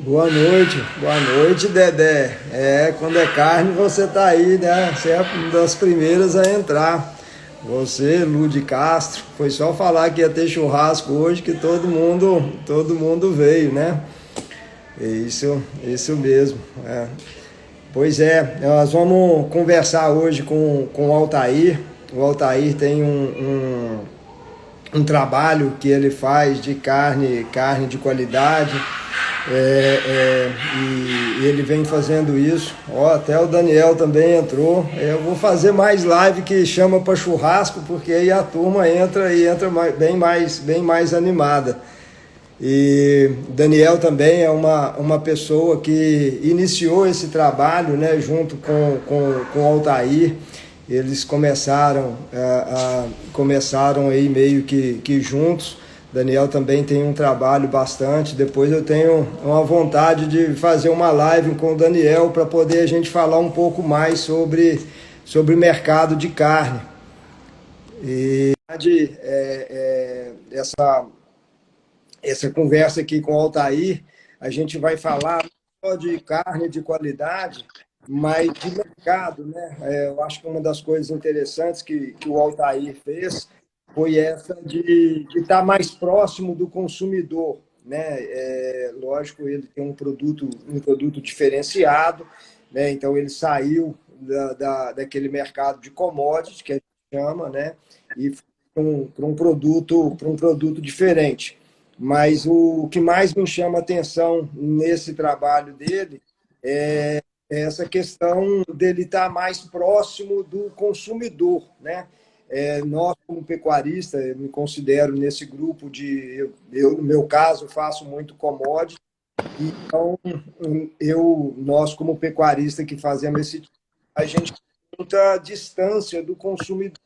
Boa noite, Dedé. Quando é carne, você tá aí, né? Você é uma das primeiras a entrar. Você, Lude Castro, foi só falar que ia ter churrasco hoje que todo mundo veio, né? Isso mesmo. Pois é, nós vamos conversar hoje com o Altair. O Altair tem um trabalho que ele faz de carne de qualidade. E ele vem fazendo isso. Ó, até o Daniel também entrou. Eu vou fazer mais live que chama para churrasco, porque aí a turma entra e entra bem mais animada. E Daniel também é uma pessoa que iniciou esse trabalho, né, junto com o Altair. Eles começaram aí meio que juntos. Daniel também tem um trabalho bastante. Depois eu tenho uma vontade de fazer uma live com o Daniel para poder a gente falar um pouco mais sobre mercado de carne. E essa conversa aqui com o Altair, a gente vai falar não só de carne de qualidade, mas de mercado, né? Eu acho que uma das coisas interessantes que o Altair fez foi essa de estar mais próximo do consumidor, né? Lógico, ele tem um produto diferenciado, né? Então ele saiu daquele mercado de commodities que a gente chama, né? E foi para um produto diferente. Mas o que mais me chama atenção nesse trabalho dele é essa questão dele estar mais próximo do consumidor, né? Nós, como pecuarista, eu me considero nesse grupo no meu caso, faço muito commodity, então nós, como pecuarista que fazemos a gente tem muita distância do consumidor,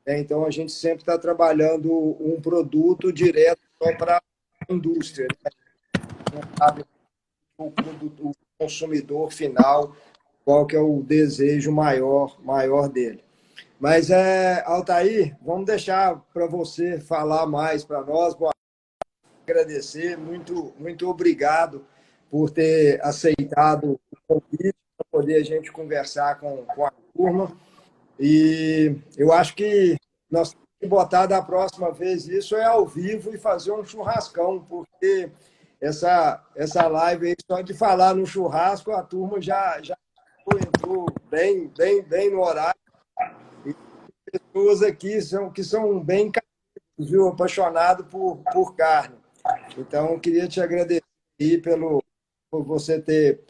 né? Então a gente sempre está trabalhando um produto direto só para a indústria, né? Não sabe o consumidor final, qual que é o desejo maior dele. Mas, Altair, vamos deixar para você falar mais para nós. Bom, agradecer, muito obrigado por ter aceitado o convite para poder a gente conversar com a turma. E eu acho que nós temos que botar da próxima vez isso ao vivo e fazer um churrascão, porque essa live aí, só de falar no churrasco, a turma já entrou bem no horário. E pessoas aqui que são bem carnívoros, viu? Apaixonados por carne. Então, eu queria te agradecer aí por você ter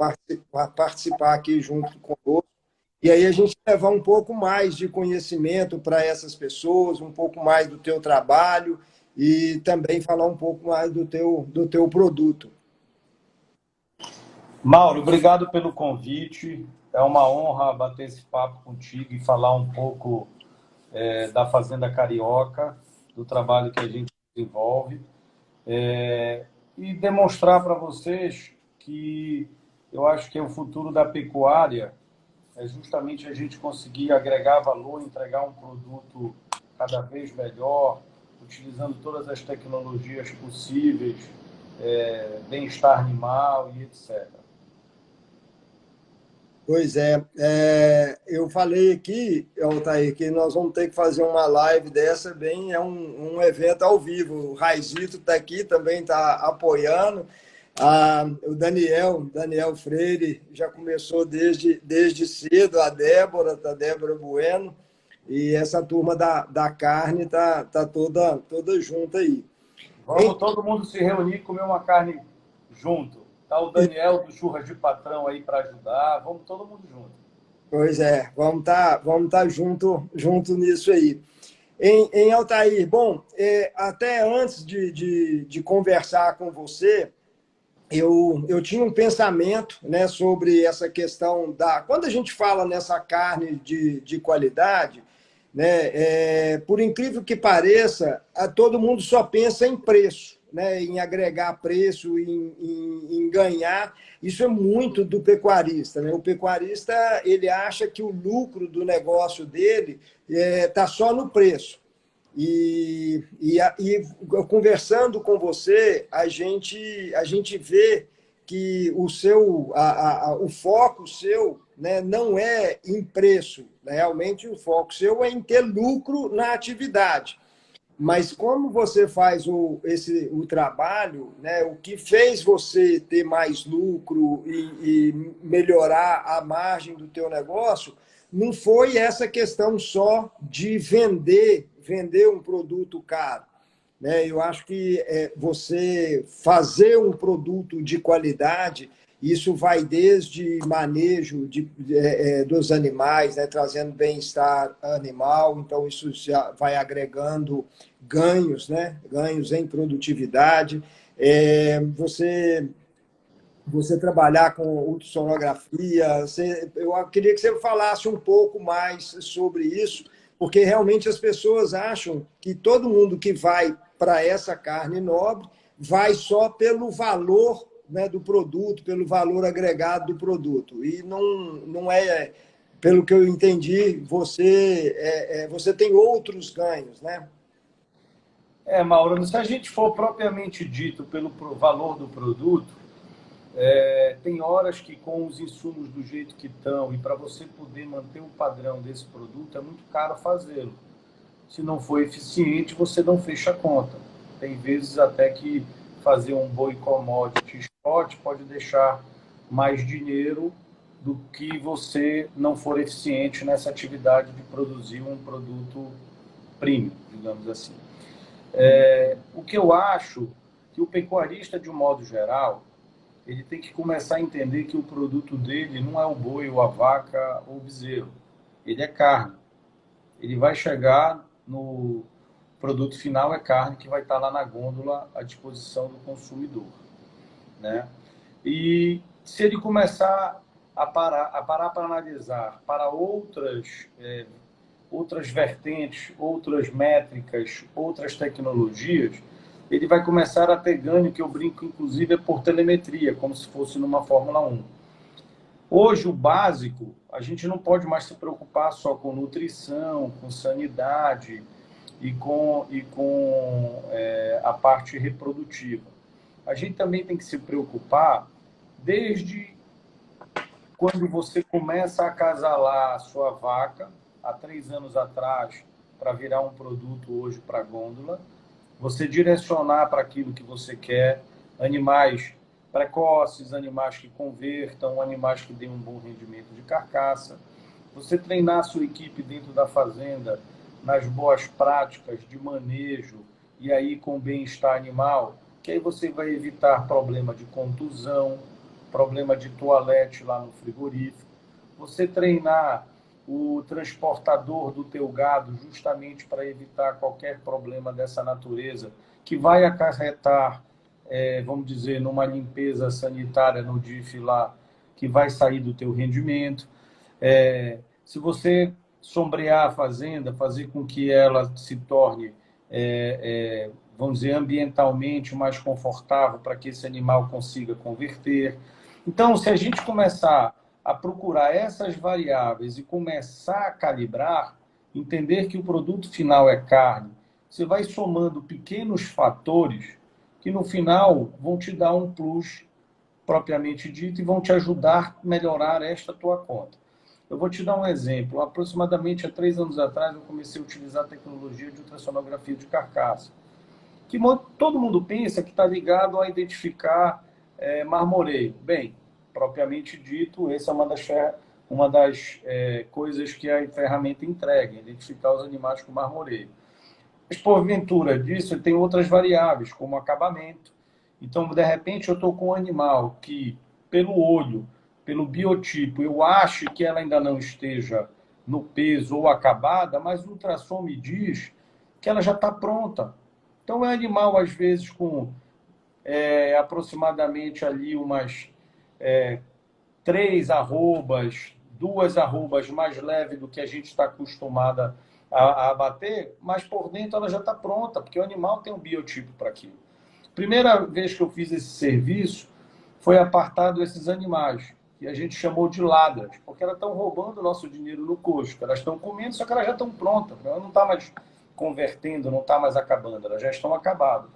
participar aqui junto conosco. E aí a gente levar um pouco mais de conhecimento para essas pessoas, um pouco mais do teu trabalho e também falar um pouco mais do teu produto. Mauro, obrigado pelo convite. É uma honra bater esse papo contigo e falar um pouco da Fazenda Carioca, do trabalho que a gente desenvolve, e demonstrar para vocês que eu acho que o futuro da pecuária é justamente a gente conseguir agregar valor, entregar um produto cada vez melhor, utilizando todas as tecnologias possíveis, bem-estar animal e etc. Pois eu falei aqui, Altair, que nós vamos ter que fazer uma live dessa, um evento ao vivo. O Raizito está aqui, também está apoiando. O Daniel Freire já começou desde cedo, a Débora Bueno, e essa turma da carne está toda junta aí. Vamos todo mundo se reunir e comer uma carne junto. Tá o Daniel do Churras de Patrão aí para ajudar. Vamos todo mundo junto. Pois vamos tá junto nisso aí. Em Altair, bom, até antes de conversar com você, eu tinha um pensamento, né, sobre essa questão quando a gente fala nessa carne de qualidade, né, por incrível que pareça, todo mundo só pensa em preço, né, em agregar preço, em ganhar. Isso é muito do pecuarista, né? O pecuarista, ele acha que o lucro do negócio dele está só no preço. E conversando com você, a gente vê que o foco seu, né, não é em preço. Realmente, o foco seu é em ter lucro na atividade. Mas como você faz o trabalho, né, o que fez você ter mais lucro e melhorar a margem do teu negócio, não foi essa questão só de vender um produto caro. Né? Eu acho que você fazer um produto de qualidade, isso vai desde manejo dos animais, né? Trazendo bem-estar animal, então isso já vai agregando ganhos, né? Ganhos em produtividade. Você trabalhar com ultrassonografia, eu queria que você falasse um pouco mais sobre isso, porque realmente as pessoas acham que todo mundo que vai para essa carne nobre vai só pelo valor, né, do produto, pelo valor agregado do produto. E não é, pelo que eu entendi, você tem outros ganhos, né? Mauro, se a gente for propriamente dito pelo valor do produto, tem horas que com os insumos do jeito que estão e para você poder manter o padrão desse produto é muito caro fazê-lo. Se não for eficiente, você não fecha a conta. Tem vezes até que fazer um boi commodity spot pode deixar mais dinheiro do que você não for eficiente nessa atividade de produzir um produto premium, digamos assim. O que eu acho que o pecuarista, de um modo geral, ele tem que começar a entender que o produto dele não é o boi, ou a vaca, ou o bezerro. Ele é carne. Ele vai chegar no produto final, é carne que vai estar lá na gôndola à disposição do consumidor. Né? E se ele começar a parar para analisar para outras vertentes, outras métricas, outras tecnologias, ele vai começar a ter ganho, que eu brinco, inclusive, é por telemetria, como se fosse numa Fórmula 1. Hoje, o básico, a gente não pode mais se preocupar só com nutrição, com sanidade e com a parte reprodutiva. A gente também tem que se preocupar desde quando você começa a acasalar a sua vaca, há 3 anos atrás, para virar um produto hoje para a gôndola, você direcionar para aquilo que você quer, animais precoces, animais que convertam, animais que deem um bom rendimento de carcaça. Você treinar a sua equipe dentro da fazenda nas boas práticas de manejo e aí com bem-estar animal, que aí você vai evitar problema de contusão, problema de toalete lá no frigorífico. Você treinar o transportador do teu gado justamente para evitar qualquer problema dessa natureza que vai acarretar, vamos dizer, numa limpeza sanitária no DIF lá, que vai sair do teu rendimento. Se você sombrear a fazenda, fazer com que ela se torne, vamos dizer, ambientalmente mais confortável para que esse animal consiga converter. Então, se a gente começar a procurar essas variáveis e começar a calibrar, entender que o produto final é carne, você vai somando pequenos fatores que no final vão te dar um plus propriamente dito e vão te ajudar a melhorar esta tua conta. Eu vou te dar um exemplo. Aproximadamente há 3 anos atrás eu comecei a utilizar a tecnologia de ultrassonografia de carcaça, que todo mundo pensa que está ligado a identificar marmoreio. Bem, propriamente dito, essa é uma das coisas que a ferramenta entrega, identificar os animais com marmoreio. Mas, porventura disso, tem outras variáveis, como acabamento. Então, de repente, eu estou com um animal que, pelo olho, pelo biotipo, eu acho que ela ainda não esteja no peso ou acabada, mas o ultrassom me diz que ela já está pronta. Então, é um animal, às vezes, com aproximadamente ali umas 3 arrobas, 2 arrobas mais leve do que a gente está acostumada a abater, mas por dentro ela já está pronta, porque o animal tem um biotipo para aquilo. Primeira vez que eu fiz esse serviço foi apartado esses animais, que a gente chamou de ladras, porque elas estão roubando o nosso dinheiro no coxo, elas estão comendo, só que elas já estão prontas, ela não está mais convertendo, não está mais acabando, elas já estão acabadas.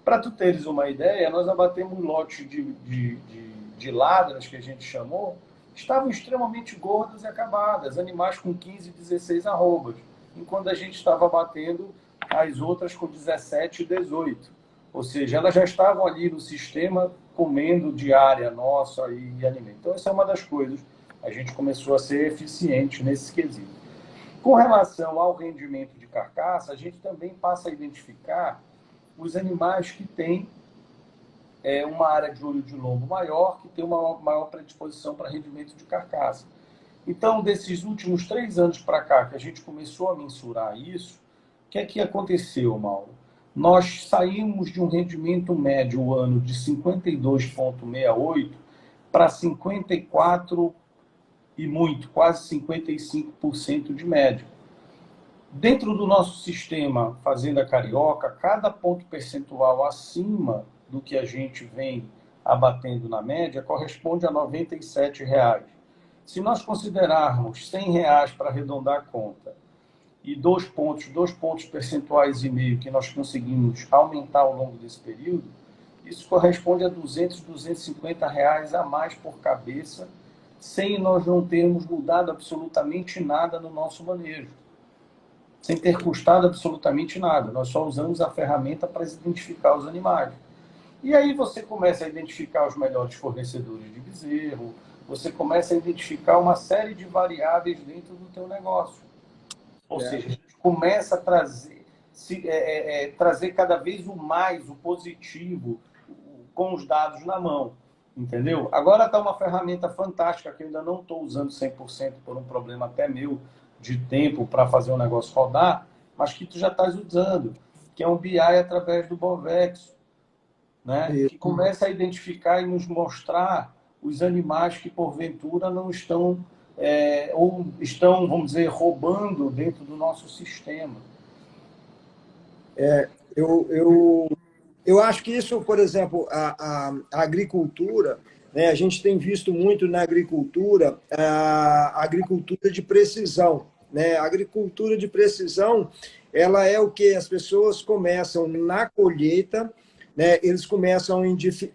Para tu teres uma ideia, nós abatemos um lote de ladras, que a gente chamou, estavam extremamente gordas e acabadas, animais com 15, 16 arrobas, enquanto a gente estava abatendo as outras com 17 e 18. Ou seja, elas já estavam ali no sistema comendo diária nossa e alimento. Então, essa é uma das coisas. A gente começou a ser eficiente nesse quesito. Com relação ao rendimento de carcaça, a gente também passa a identificar os animais que têm uma área de olho de lombo maior, que tem uma maior predisposição para rendimento de carcaça. Então, desses últimos 3 anos para cá, que a gente começou a mensurar isso, o que é que aconteceu, Mauro? Nós saímos de um rendimento médio ano de 52,68 para 54 e muito, quase 55% de média. Dentro do nosso sistema Fazenda Carioca, cada ponto percentual acima do que a gente vem abatendo na média corresponde a R$ 97. Se nós considerarmos R$ 100 para arredondar a conta e 2 pontos percentuais e meio que nós conseguimos aumentar ao longo desse período, isso corresponde a R$ 200, R$ 250 a mais por cabeça, sem nós não termos mudado absolutamente nada no nosso manejo, sem ter custado absolutamente nada. Nós só usamos a ferramenta para identificar os animais. E aí você começa a identificar os melhores fornecedores de bezerro, você começa a identificar uma série de variáveis dentro do teu negócio. Ou seja, a gente começa a trazer cada vez o positivo com os dados na mão. Entendeu? Agora está uma ferramenta fantástica que eu ainda não estou usando 100% por um problema até meu de tempo para fazer o negócio rodar, mas que tu já estás usando, que é um BI através do Bovex, né? Que começa a identificar e nos mostrar os animais que porventura não estão ou estão, vamos dizer, roubando dentro do nosso sistema. Eu acho que isso, por exemplo, a agricultura, né, a gente tem visto muito na agricultura a agricultura de precisão. Né? A agricultura de precisão, ela é o que as pessoas começam na colheita, né, eles começam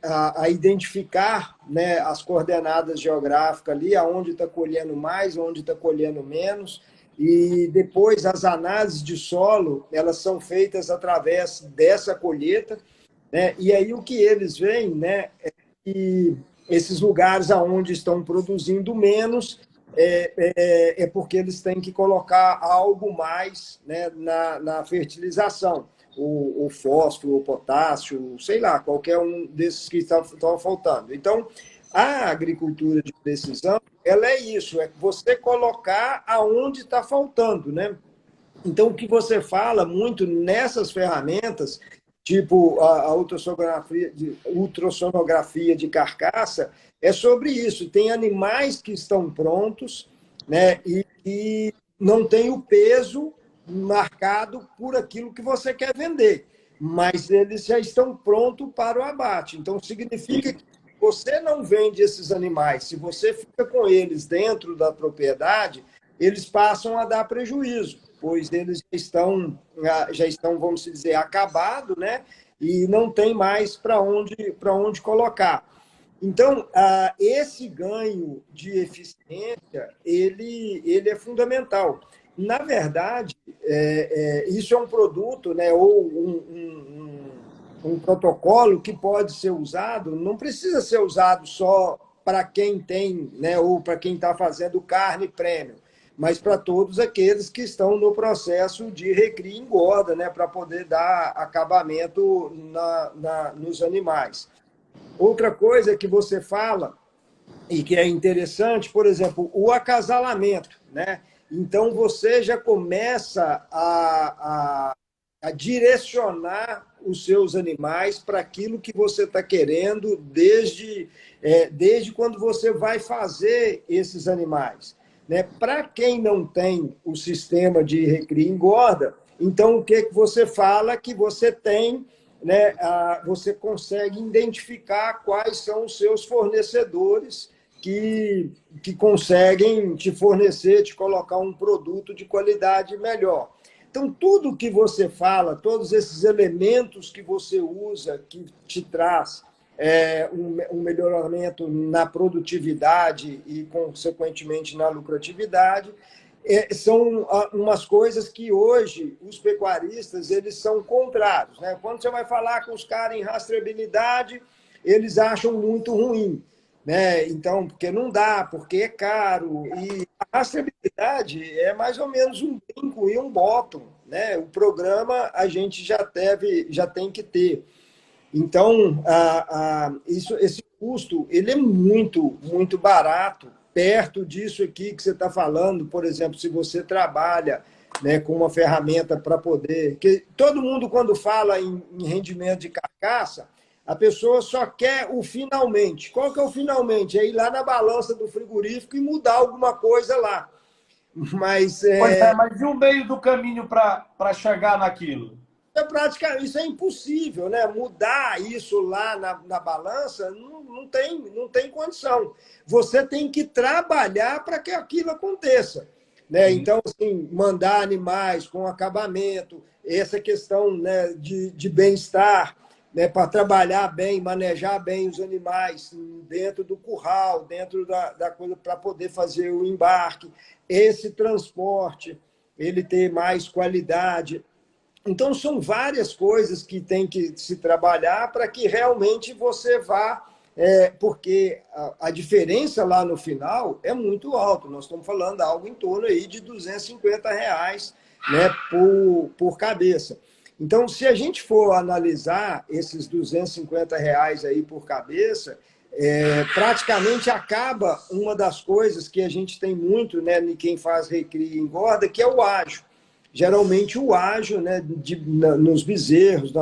a identificar, né, as coordenadas geográficas ali, aonde está colhendo mais, onde está colhendo menos, e depois as análises de solo, elas são feitas através dessa colheita, né? E aí o que eles veem, né, é que esses lugares aonde estão produzindo menos é porque eles têm que colocar algo mais, né, na fertilização, o fósforo, o potássio, sei lá, qualquer um desses que estão faltando. Então, a agricultura de precisão, ela é isso, é você colocar aonde está faltando, né? Então, o que você fala muito nessas ferramentas, tipo a ultrassonografia de carcaça, é sobre isso. Tem animais que estão prontos, né, e não tem o peso marcado por aquilo que você quer vender, mas eles já estão prontos para o abate. Então, significa que você não vende esses animais. Se você fica com eles dentro da propriedade, eles passam a dar prejuízo, pois eles já estão, vamos dizer, acabados, né? E não tem mais para onde colocar. Então, esse ganho de eficiência, ele é fundamental. Na verdade, isso é um produto, né, ou um protocolo que pode ser usado, não precisa ser usado só para quem tem, né, ou para quem está fazendo carne premium, mas para todos aqueles que estão no processo de recria e engorda, né, para poder dar acabamento nos animais. Outra coisa que você fala, e que é interessante, por exemplo, o acasalamento, né? Então, você já começa a direcionar os seus animais para aquilo que você está querendo desde quando você vai fazer esses animais. Né? Para quem não tem o sistema de recria e engorda, então o que você fala? Que você tem, né, você consegue identificar quais são os seus fornecedores que conseguem te fornecer, te colocar um produto de qualidade melhor. Então, tudo que você fala, todos esses elementos que você usa, que te traz um melhoramento na produtividade e, consequentemente, na lucratividade, são umas coisas que hoje os pecuaristas eles são contrários, né? Quando você vai falar com os caras em rastreabilidade, eles acham muito ruim, né? Então, porque não dá, porque é caro. E a rastreabilidade é mais ou menos um brinco e um bottom, né? O programa a gente já tem que ter. Então, esse custo ele é muito barato, perto disso aqui que você está falando. Por exemplo, se você trabalha, né, com uma ferramenta para poder... Que todo mundo, quando fala em rendimento de carcaça, a pessoa só quer o finalmente. Qual que é o finalmente? É ir lá na balança do frigorífico e mudar alguma coisa lá. Mas Pois é, mas e o meio do caminho para chegar naquilo? isso é impossível, né? Mudar isso lá na balança não tem condição. Você tem que trabalhar para que aquilo aconteça, né? Sim. Então, assim, mandar animais com acabamento, essa questão, né, de bem-estar, né, para trabalhar bem, manejar bem os animais dentro do curral, dentro da coisa, para poder fazer o embarque, esse transporte, ele ter mais qualidade. Então, são várias coisas que tem que se trabalhar para que realmente você vá, porque a diferença lá no final é muito alta. Nós estamos falando de algo em torno aí de R$ 250, né, por cabeça. Então, se a gente for analisar esses R$ 250 aí por cabeça, praticamente acaba uma das coisas que a gente tem muito, né, em quem faz recria e engorda, que é o ágio. Geralmente o ágio, né, nos bezerros,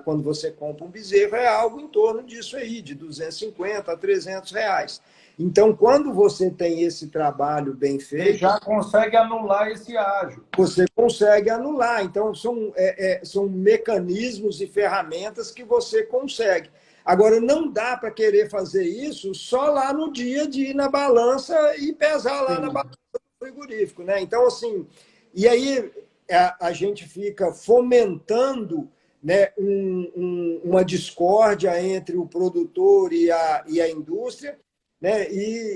quando você compra um bezerro, é algo em torno disso aí, de 250 a R$ 300. Então, quando você tem esse trabalho bem Você feito, já consegue anular esse ágio. você consegue anular. Então, são mecanismos e ferramentas que você consegue. Agora, não dá para querer fazer isso só lá no dia de ir na balança e pesar lá na Sim. balança do frigorífico, né? Então, assim, e aí a gente fica fomentando, né, uma discórdia entre o produtor e a indústria, né?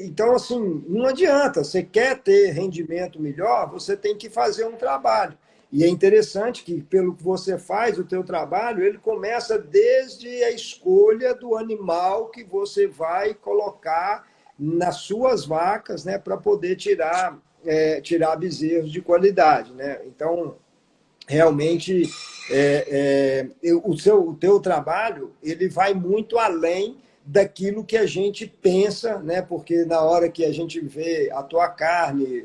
Então, assim, não adianta. Você quer ter rendimento melhor, você tem que fazer um trabalho. E é interessante que, pelo que você faz, o teu trabalho, ele começa desde a escolha do animal que você vai colocar nas suas vacas, né, para poder tirar bezerros de qualidade, né? Então, realmente, o teu trabalho ele vai muito além daquilo que a gente pensa, né? Porque na hora que a gente vê a tua carne,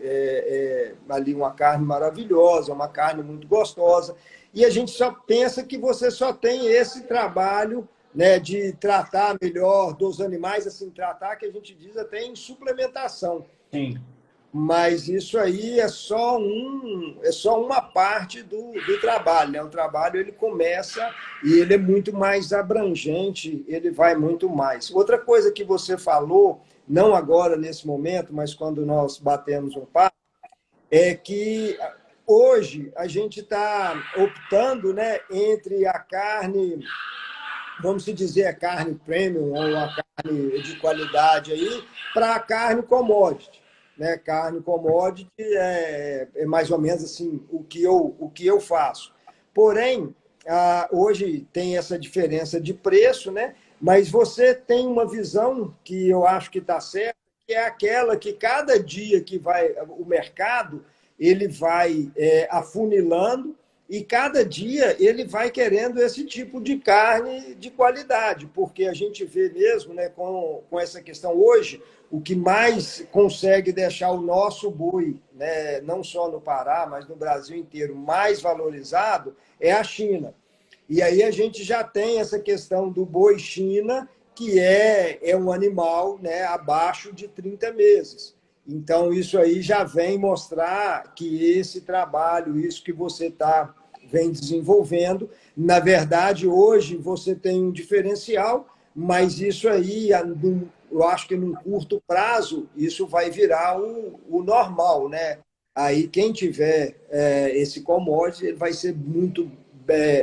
ali uma carne maravilhosa, uma carne muito gostosa, e a gente só pensa que você só tem esse trabalho, né, de tratar melhor dos animais, assim, tratar que a gente diz até em suplementação. Sim. Mas isso aí é só uma parte do trabalho, né? O trabalho ele começa e ele é muito mais abrangente, ele vai muito mais. Outra coisa que você falou, não agora nesse momento, mas quando nós batemos um papo, é que hoje a gente está optando, né, entre a carne, vamos dizer, a carne premium ou a carne de qualidade aí, para a carne commodity, né? Carne commodity é mais ou menos assim o que eu faço. Porém, hoje tem essa diferença de preço, né? Mas você tem uma visão que eu acho que está certa, que é aquela que cada dia que vai o mercado, ele vai afunilando, e cada dia ele vai querendo esse tipo de carne de qualidade, porque a gente vê mesmo, né, com essa questão hoje, o que mais consegue deixar o nosso boi, né, não só no Pará, mas no Brasil inteiro, mais valorizado é a China. E aí a gente já tem essa questão do boi China, que é um animal, né, abaixo de 30 meses. Então, isso aí já vem mostrar que esse trabalho, isso que você vem desenvolvendo, na verdade, hoje você tem um diferencial, mas isso aí, eu acho que num curto prazo, isso vai virar o normal, né? aí quem tiver esse commodity ele vai ser muito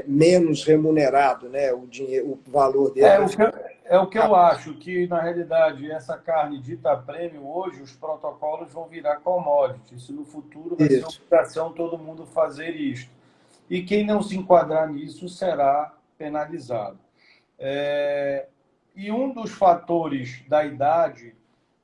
menos remunerado, né? O dinheiro, o valor dele vai ficar... É o que eu acho, que na realidade essa carne dita premium hoje, os protocolos vão virar commodity. Isso no futuro vai ser Isso. obrigação todo mundo fazer isto. E quem não se enquadrar nisso será penalizado. E um dos fatores da idade,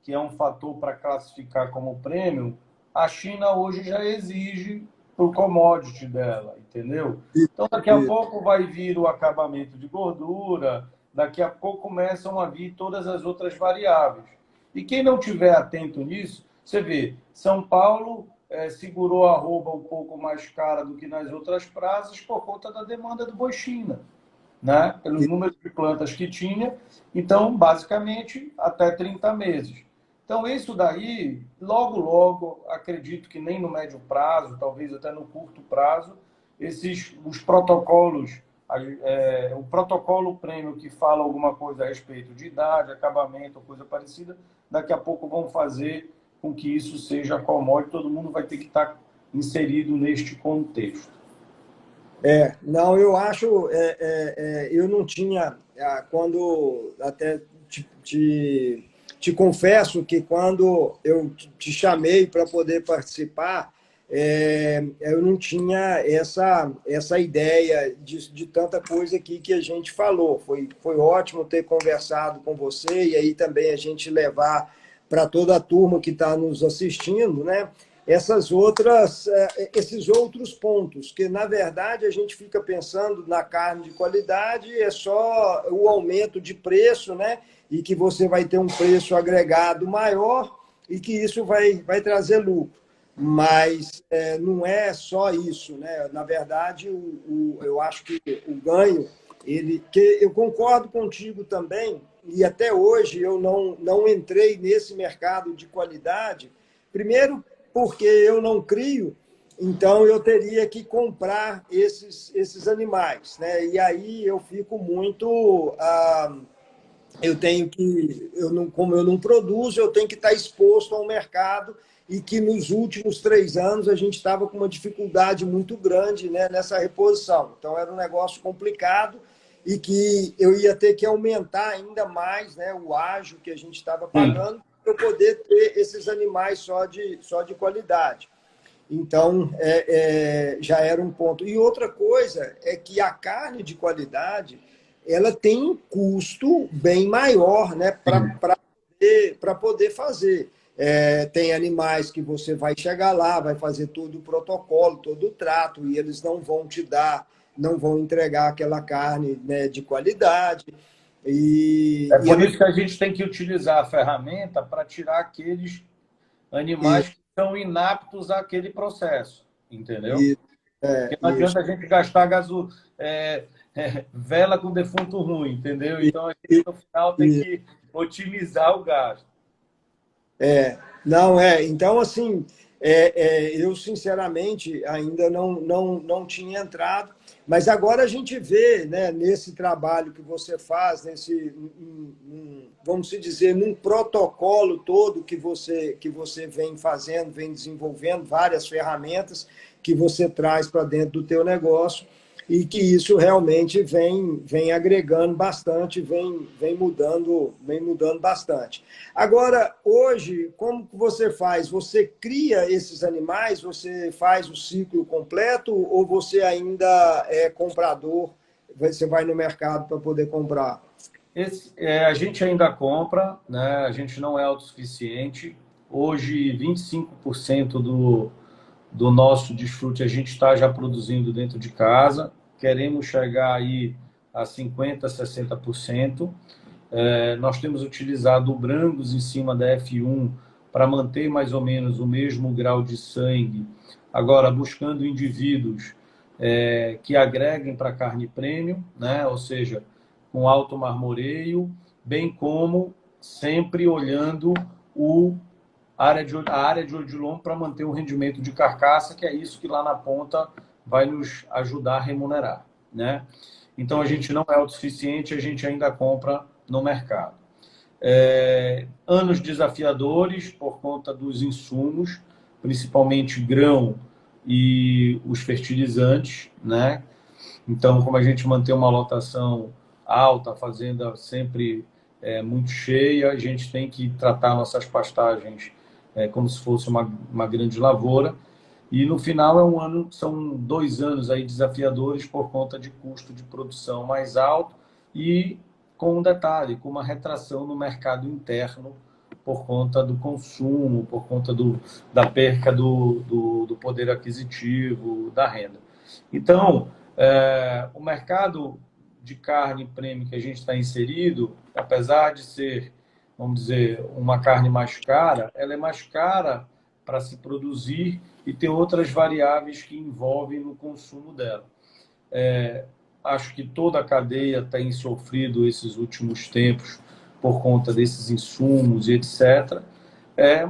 que é um fator para classificar como premium, a China hoje já exige para o commodity dela, entendeu? Então, daqui a pouco vai vir o acabamento de gordura, daqui a pouco começam a vir todas as outras variáveis. E quem não tiver atento nisso, você vê, São Paulo segurou a arroba um pouco mais cara do que nas outras praças por conta da demanda do boi China, né? Pelos números de plantas que tinha. Então, basicamente, até 30 meses. Então, isso daí, logo, logo, acredito que nem no médio prazo, talvez até no curto prazo, os protocolos, o protocolo prêmio que fala alguma coisa a respeito de idade, acabamento, coisa parecida, daqui a pouco vão fazer com que isso seja commodity, todo mundo vai ter que estar inserido neste contexto. Não, eu acho, eu não tinha, quando até te confesso que quando eu te chamei para poder participar, eu não tinha essa ideia de tanta coisa aqui que a gente falou. Foi ótimo ter conversado com você e aí também a gente levar para toda a turma que está nos assistindo, né? Esses outros pontos, que na verdade a gente fica pensando na carne de qualidade, é só o aumento de preço, né? E que você vai ter um preço agregado maior e que isso vai trazer lucro. Mas não é só isso, né? Na verdade, eu acho que o ganho, que eu concordo contigo também, e até hoje eu não entrei nesse mercado de qualidade, primeiro porque eu não crio, então eu teria que comprar esses animais, né? E aí eu fico muito... como eu não produzo, eu tenho que estar exposto ao mercado e que nos últimos 3 anos a gente estava com uma dificuldade muito grande, né, nessa reposição. Então era um negócio complicado e que eu ia ter que aumentar ainda mais, né, o ágio que a gente estava pagando para poder ter esses animais só de qualidade. Então, já era um ponto. E outra coisa é que a carne de qualidade ela tem um custo bem maior, né, para poder fazer. Tem animais que você vai chegar lá, vai fazer todo o protocolo, todo o trato, e eles não vão te dar, não vão entregar aquela carne, né, de qualidade. Por isso que a gente tem que utilizar a ferramenta para tirar aqueles animais que são inaptos àquele processo, entendeu? Porque não adianta a gente gastar vela com defunto ruim, entendeu? Então a gente no final tem que otimizar o gasto. Então, assim, eu sinceramente ainda não tinha entrado, mas agora a gente vê, né, nesse trabalho que você faz, vamos dizer, num protocolo todo que você vem fazendo, vem desenvolvendo, várias ferramentas que você traz para dentro do teu negócio, e que isso realmente vem agregando bastante, vem mudando bastante. Agora, hoje, como que você faz? Você cria esses animais, você faz o ciclo completo ou você ainda é comprador, você vai no mercado para poder comprar? A gente ainda compra, né? A gente não é autossuficiente. Hoje, 25% do nosso desfrute a gente está já produzindo dentro de casa. Queremos chegar aí a 50%, 60%. Nós temos utilizado o Brangos em cima da F1 para manter mais ou menos o mesmo grau de sangue. Agora, buscando indivíduos que agreguem para a carne premium, né? Ou seja, com alto marmoreio, bem como sempre olhando a área de odilon para manter o rendimento de carcaça, que é isso que lá na ponta vai nos ajudar a remunerar, né? Então, a gente não é autossuficiente, a gente ainda compra no mercado. Anos desafiadores por conta dos insumos, principalmente grão e os fertilizantes, né? Então, como a gente mantém uma lotação alta, a fazenda sempre muito cheia, a gente tem que tratar nossas pastagens como se fosse uma grande lavoura. E no final são 2 anos aí desafiadores por conta de custo de produção mais alto e com um detalhe, com uma retração no mercado interno por conta do consumo, por conta da perca do poder aquisitivo, da renda. Então, o mercado de carne premium que a gente está inserido, apesar de ser, vamos dizer, uma carne mais cara, ela é mais cara para se produzir e tem outras variáveis que envolvem no consumo dela. Acho que toda a cadeia tem sofrido esses últimos tempos por conta desses insumos e etc.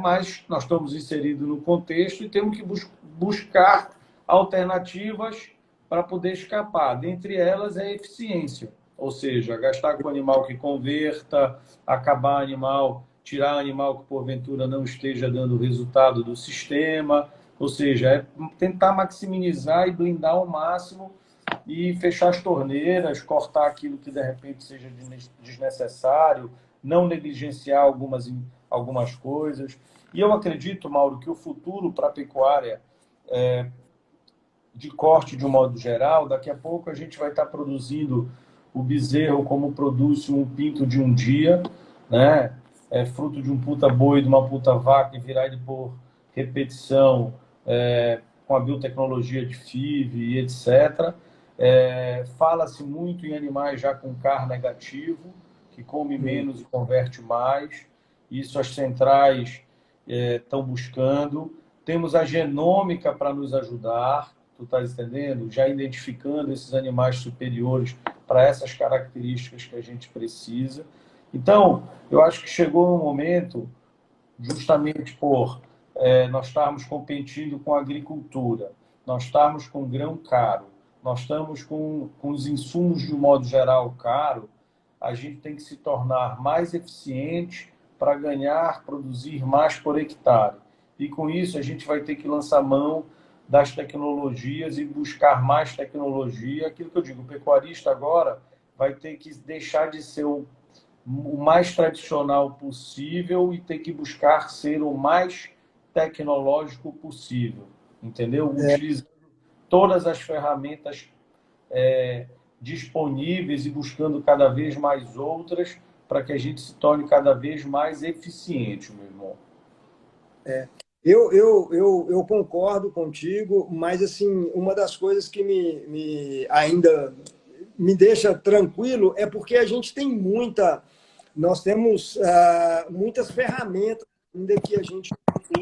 Mas nós estamos inseridos no contexto e temos que buscar alternativas para poder escapar. Dentre elas é a eficiência, ou seja, gastar com animal que converta, acabar animal, tirar animal que porventura não esteja dando o resultado do sistema, ou seja, é tentar maximizar e blindar ao máximo e fechar as torneiras, cortar aquilo que de repente seja desnecessário, não negligenciar algumas coisas. E eu acredito, Mauro, que o futuro para a pecuária de corte de um modo geral, daqui a pouco a gente vai estar produzindo o bezerro como produz um pinto de um dia, né? Fruto de um puta boi, de uma puta vaca, e virar ele por repetição, com a biotecnologia de FIV e etc. Fala-se muito em animais já com CAR negativo, que come menos e converte mais. Isso as centrais estão buscando. Temos a genômica para nos ajudar, tu estás entendendo? Já identificando esses animais superiores para essas características que a gente precisa. Então, eu acho que chegou um momento, justamente por nós estarmos competindo com a agricultura, nós estamos com grão caro, nós estamos com os insumos de um modo geral caro, a gente tem que se tornar mais eficiente para ganhar, produzir mais por hectare. E com isso a gente vai ter que lançar mão das tecnologias e buscar mais tecnologia. Aquilo que eu digo, o pecuarista agora vai ter que deixar de ser o mais tradicional possível e ter que buscar ser o mais tecnológico possível, entendeu? Utilizando todas as ferramentas disponíveis e buscando cada vez mais outras para que a gente se torne cada vez mais eficiente, meu irmão. Eu concordo contigo, mas assim, uma das coisas que ainda me deixa tranquilo é porque a gente tem nós temos muitas ferramentas ainda que a gente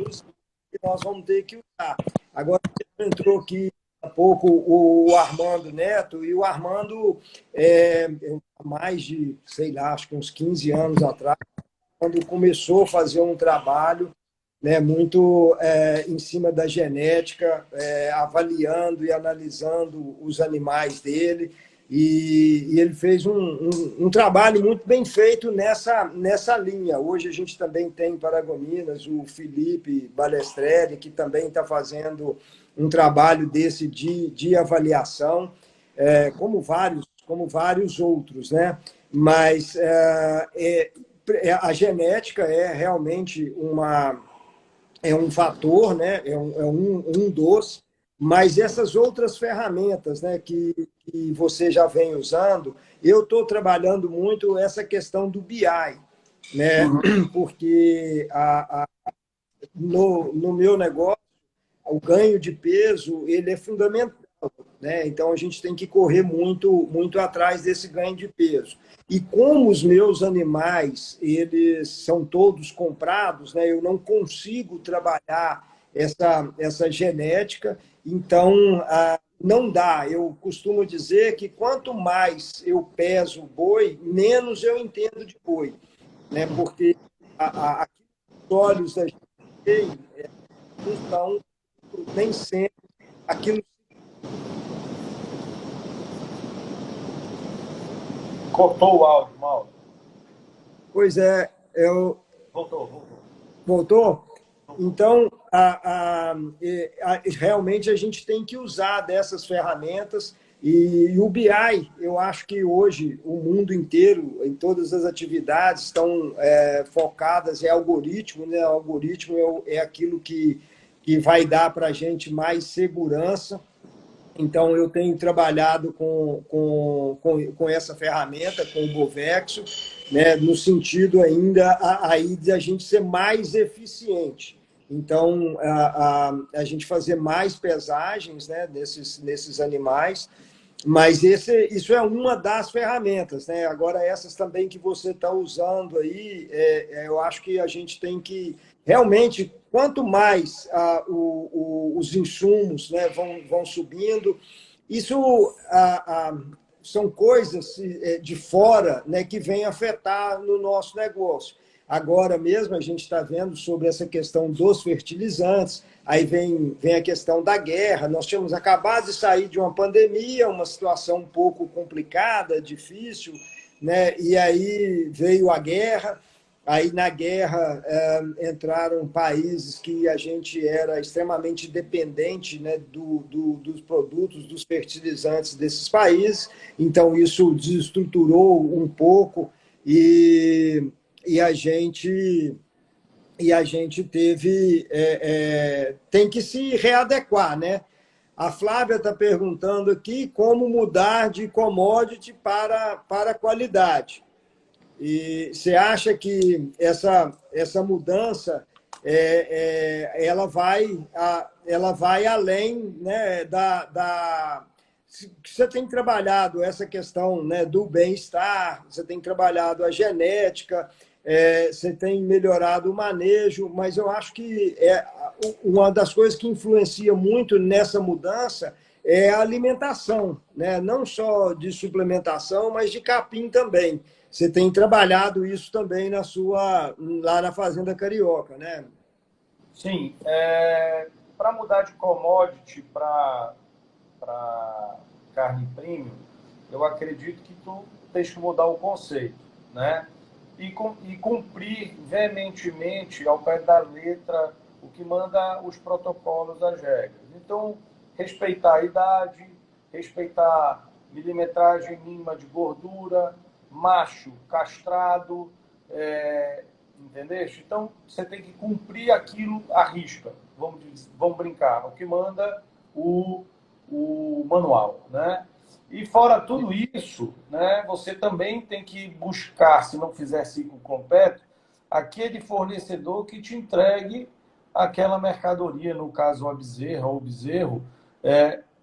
usa e nós vamos ter que usar. Agora, entrou aqui há pouco o Armando Neto, e o Armando, há mais de, sei lá, acho que uns 15 anos atrás, quando começou a fazer um trabalho muito em cima da genética, avaliando e analisando os animais dele, e ele fez um trabalho muito bem feito nessa linha. Hoje a gente também tem em Paragominas o Felipe Balestrelli, que também está fazendo um trabalho desse de avaliação, como vários outros, né? Mas a genética é realmente um fator, né? um dos, mas essas outras ferramentas, né, que você já vem usando, eu estou trabalhando muito essa questão do BI, né? Porque no meu negócio, o ganho de peso ele é fundamental, né? Então a gente tem que correr muito atrás desse ganho de peso. E como os meus animais eles são todos comprados, né? Eu não consigo trabalhar essa genética, então não dá. Eu costumo dizer que quanto mais eu peso boi, menos eu entendo de boi, né? Porque os olhos da gente não são nem sempre aquilo. Cortou o áudio, Mauro. Pois é, Voltou. voltou? Então, realmente a gente tem que usar dessas ferramentas. E o BI, eu acho que hoje o mundo inteiro, em todas as atividades, estão focadas em algoritmo, né? O algoritmo é aquilo que vai dar para a gente mais segurança. Então, eu tenho trabalhado com essa ferramenta, com o Bovexo, né, no sentido ainda aí de a gente ser mais eficiente. Então, a gente fazer mais pesagens, né, nesses animais, mas isso é uma das ferramentas, né? Agora, essas também que você está usando aí, eu acho que a gente tem que realmente, quanto mais os insumos, né, vão subindo, isso são coisas de fora, né, que vêm afetar no nosso negócio. Agora mesmo a gente está vendo sobre essa questão dos fertilizantes, aí vem a questão da guerra. Nós tínhamos acabado de sair de uma pandemia, uma situação um pouco complicada, difícil, né? E aí veio a guerra. Aí na guerra entraram países que a gente era extremamente dependente, né, dos produtos, dos fertilizantes desses países. Então isso desestruturou um pouco e a gente teve tem que se readequar, né? A Flávia está perguntando aqui como mudar de commodity para qualidade. E você acha que essa mudança ela vai além, né, você tem trabalhado essa questão, né, do bem-estar, você tem trabalhado a genética, você tem melhorado o manejo, mas eu acho que uma das coisas que influencia muito nessa mudança é a alimentação, né? Não só de suplementação, mas de capim também. Você tem trabalhado isso também lá na Fazenda Carioca, né? Sim. Para mudar de commodity para carne premium, eu acredito que tu tens que mudar o conceito, né? E cumprir veementemente, ao pé da letra, o que manda os protocolos, as regras. Então, respeitar a idade, respeitar milimetragem mínima de gordura, macho castrado, entendeste? Então, você tem que cumprir aquilo à risca, vamos brincar, o que manda o manual, né? E fora tudo isso, né, você também tem que buscar, se não fizer ciclo completo, aquele fornecedor que te entregue aquela mercadoria, no caso a bezerra ou o bezerro,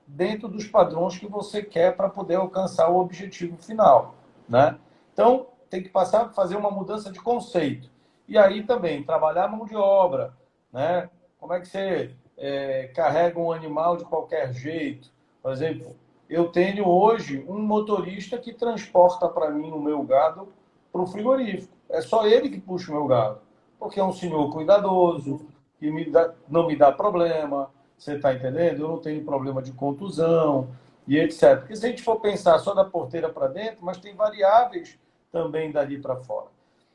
dentro dos padrões que você quer para poder alcançar o objetivo final, né? Então, tem que passar a fazer uma mudança de conceito. E aí também, trabalhar a mão de obra, né? Como é que você carrega um animal de qualquer jeito? Por exemplo, eu tenho hoje um motorista que transporta para mim o meu gado para o frigorífico. É só ele que puxa o meu gado. Porque é um senhor cuidadoso, que não me dá problema. Você está entendendo? Eu não tenho problema de contusão e etc. Porque se a gente for pensar só da porteira para dentro, mas tem variáveis também dali para fora.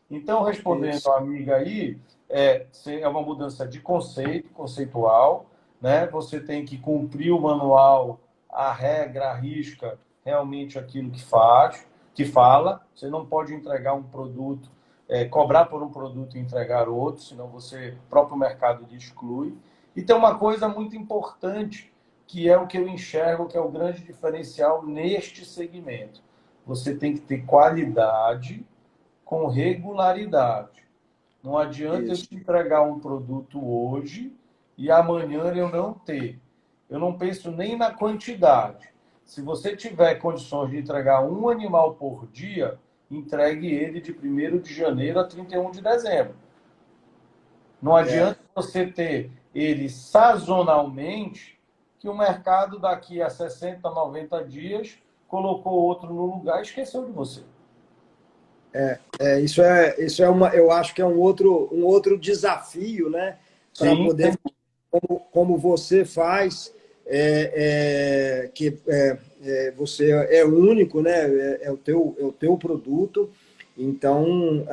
Então, respondendo a amiga aí, é uma mudança de conceitual, né? Você tem que cumprir o manual, a regra, a risca, realmente aquilo que fala. Você não pode entregar um produto, cobrar por um produto e entregar outro, senão o próprio mercado lhe exclui. E tem uma coisa muito importante, que é o que eu enxergo que é o grande diferencial neste segmento. Você tem que ter qualidade com regularidade. Não adianta eu te entregar um produto hoje e amanhã eu não ter. Eu não penso nem na quantidade. Se você tiver condições de entregar um animal por dia, entregue ele de 1º de janeiro a 31 de dezembro. Não adianta você ter ele sazonalmente, que o mercado daqui a 60, 90 dias colocou outro no lugar e esqueceu de você. Eu acho que é um outro desafio, né? Para poder, como você faz, você é único, né? É o teu produto. Então,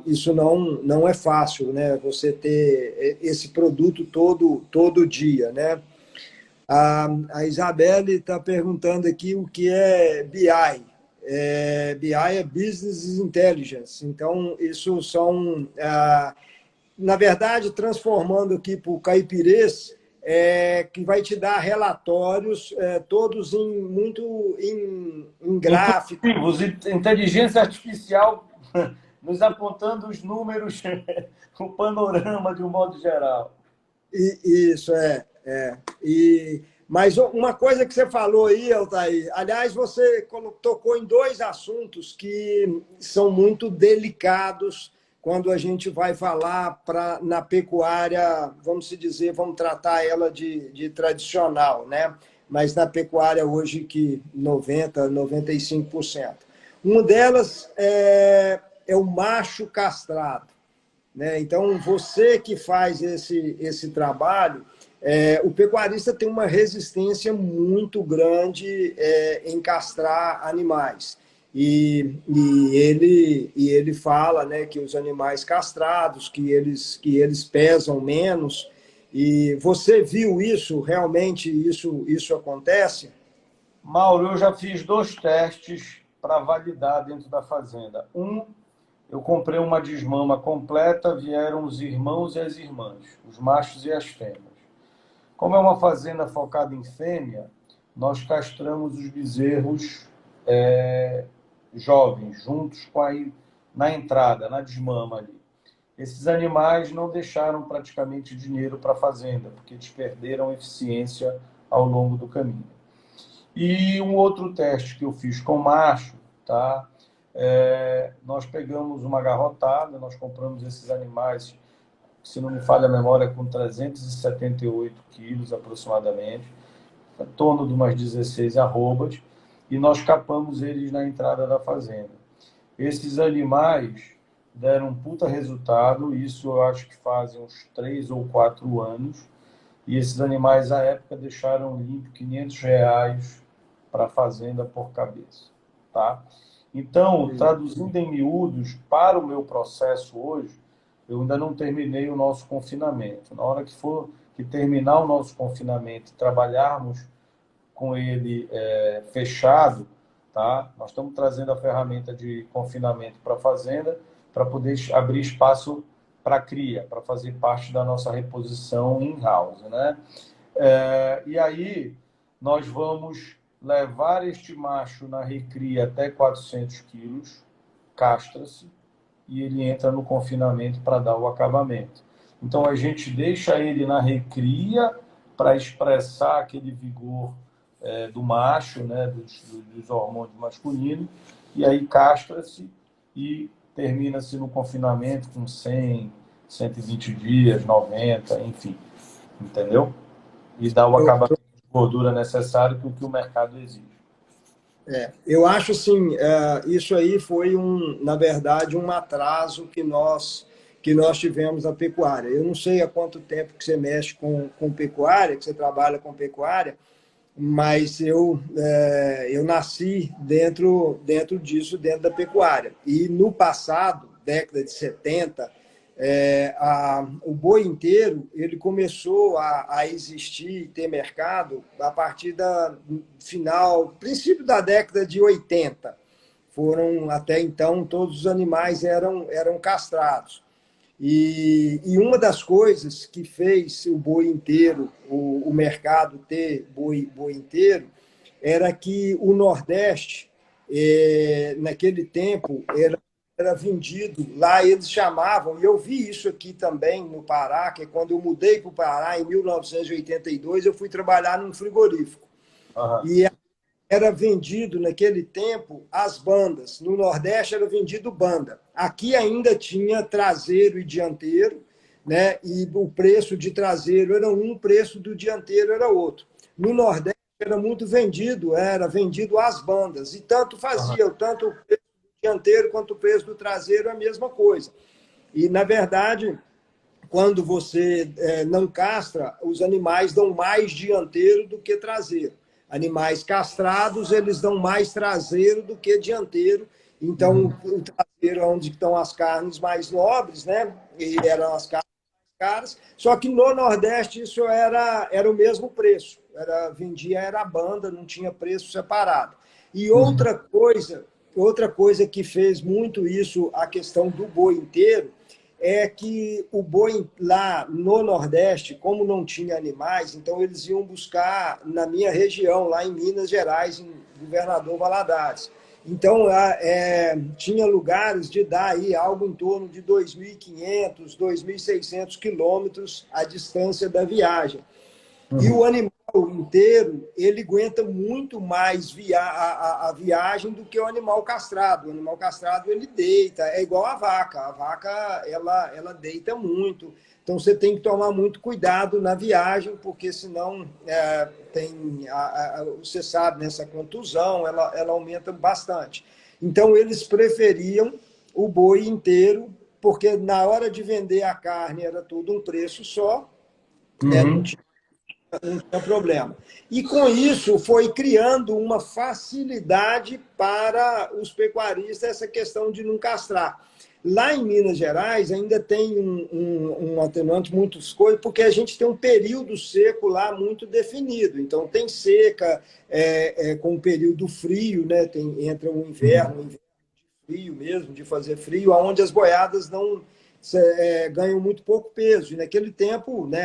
isso não é fácil, né? Você ter esse produto todo dia, né? A Isabelle está perguntando aqui o que é BI. BI é Business Intelligence. Então, isso são, na verdade, transformando aqui para o caipirês, que vai te dar relatórios todos muito em gráfico. Inteligência artificial nos apontando os números, o panorama de um modo geral. Isso, mas uma coisa que você falou aí, Altair, aliás, você tocou em dois assuntos que são muito delicados quando a gente vai falar na pecuária, vamos dizer, vamos tratar ela de tradicional, né? Mas na pecuária hoje que 95%. Uma delas é o macho castrado, né? Então, você que faz esse trabalho, o pecuarista tem uma resistência muito grande em castrar animais. E ele fala, né, que os animais castrados, que eles pesam menos. E você viu isso? Realmente isso acontece? Mauro, eu já fiz 2 testes para validar dentro da fazenda. Eu comprei uma desmama completa, vieram os irmãos e as irmãs, os machos e as fêmeas. Como é uma fazenda focada em fêmea, nós castramos os bezerros jovens, juntos na entrada, na desmama ali. Esses animais não deixaram praticamente dinheiro para a fazenda, porque eles perderam eficiência ao longo do caminho. E um outro teste que eu fiz com macho, tá? Nós pegamos uma garrotada, nós compramos esses animais, se não me falha a memória, com 378 quilos aproximadamente, em torno de umas 16 arrobas, e nós capamos eles na entrada da fazenda. Esses animais deram um puta resultado, isso eu acho que fazem uns 3 ou 4 anos, e esses animais, à época, deixaram limpo R$ 500 para a fazenda por cabeça, tá? Então, traduzindo em miúdos, para o meu processo hoje, eu ainda não terminei o nosso confinamento. Na hora que terminar o nosso confinamento, trabalharmos com ele fechado, tá? Nós estamos trazendo a ferramenta de confinamento para a fazenda para poder abrir espaço para cria, para fazer parte da nossa reposição in-house, né? E aí nós vamos levar este macho na recria até 400 quilos, castra-se, e ele entra no confinamento para dar o acabamento. Então, a gente deixa ele na recria para expressar aquele vigor do macho, né, dos hormônios masculinos, e aí castra-se e termina-se no confinamento com 100, 120 dias, 90, enfim. Entendeu? E dá o acabamento de gordura necessário que o mercado exige. Eu acho assim, isso aí foi na verdade, um atraso que nós tivemos na pecuária. Eu não sei há quanto tempo que você mexe com pecuária, que você trabalha com pecuária, mas eu nasci dentro disso, dentro da pecuária. E no passado, década de 70, o boi inteiro ele começou a existir e ter mercado a partir princípio da década de 80. Até então, todos os animais eram castrados. E uma das coisas que fez o boi inteiro, o mercado ter boi inteiro, era que o Nordeste, naquele tempo, era vendido, lá eles chamavam, e eu vi isso aqui também no Pará, que quando eu mudei para o Pará, em 1982, eu fui trabalhar num frigorífico. Uhum. E era vendido, naquele tempo, as bandas. No Nordeste era vendido banda. Aqui ainda tinha traseiro e dianteiro, né? E o preço de traseiro era um, o preço do dianteiro era outro. No Nordeste era muito vendido, era vendido as bandas. E tanto fazia, tanto o preço do dianteiro quanto o preço do traseiro a mesma coisa. E, na verdade, quando você não castra, os animais dão mais dianteiro do que traseiro. Animais castrados, eles dão mais traseiro do que dianteiro, Então, o traseiro é onde estão as carnes mais nobres, né? E eram as carnes caras. Só que no Nordeste isso era o mesmo preço. Vendia era a banda, não tinha preço separado. E outra coisa que fez muito isso, a questão do boi inteiro, é que o boi lá no Nordeste, como não tinha animais, então eles iam buscar na minha região, lá em Minas Gerais, em Governador Valadares. Então, tinha lugares de dar aí algo em torno de 2.500, 2.600 quilômetros a distância da viagem. E o animal inteiro, ele aguenta muito mais a viagem do que o animal castrado. O animal castrado, ele deita, é igual a vaca. A vaca, ela deita muito. Então, você tem que tomar muito cuidado na viagem, porque senão você sabe, né, essa contusão, ela aumenta bastante. Então, eles preferiam o boi inteiro, porque na hora de vender a carne era tudo um preço só, né, não tinha problema. E com isso foi criando uma facilidade para os pecuaristas essa questão de não castrar. Lá em Minas Gerais ainda tem um atenuante, muitas coisas, porque a gente tem um período seco lá muito definido. Então tem seca com um período frio, né? Entra um inverno de frio mesmo, de fazer frio, onde as boiadas não ganham muito pouco peso. E naquele tempo, né,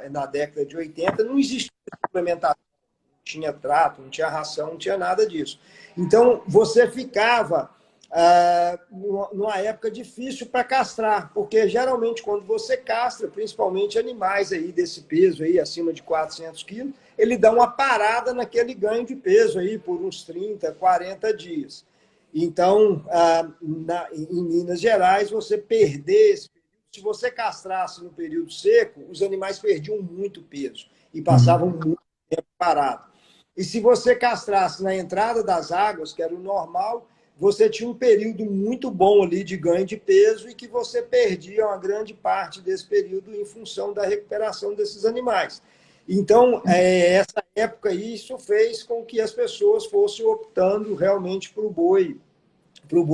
na década de 80, não existia suplementação, não tinha trato, não tinha ração, não tinha nada disso. Então, você ficava numa época difícil para castrar, porque geralmente quando você castra, principalmente animais aí desse peso aí, acima de 400 quilos, ele dá uma parada naquele ganho de peso aí por uns 30, 40 dias. Então, em Minas Gerais, você perder esse período, se você castrasse no período seco, os animais perdiam muito peso e passavam muito tempo parado. E se você castrasse na entrada das águas, que era o normal, você tinha um período muito bom ali de ganho de peso e que você perdia uma grande parte desse período em função da recuperação desses animais. Então, essa época, isso fez com que as pessoas fossem optando realmente para o boi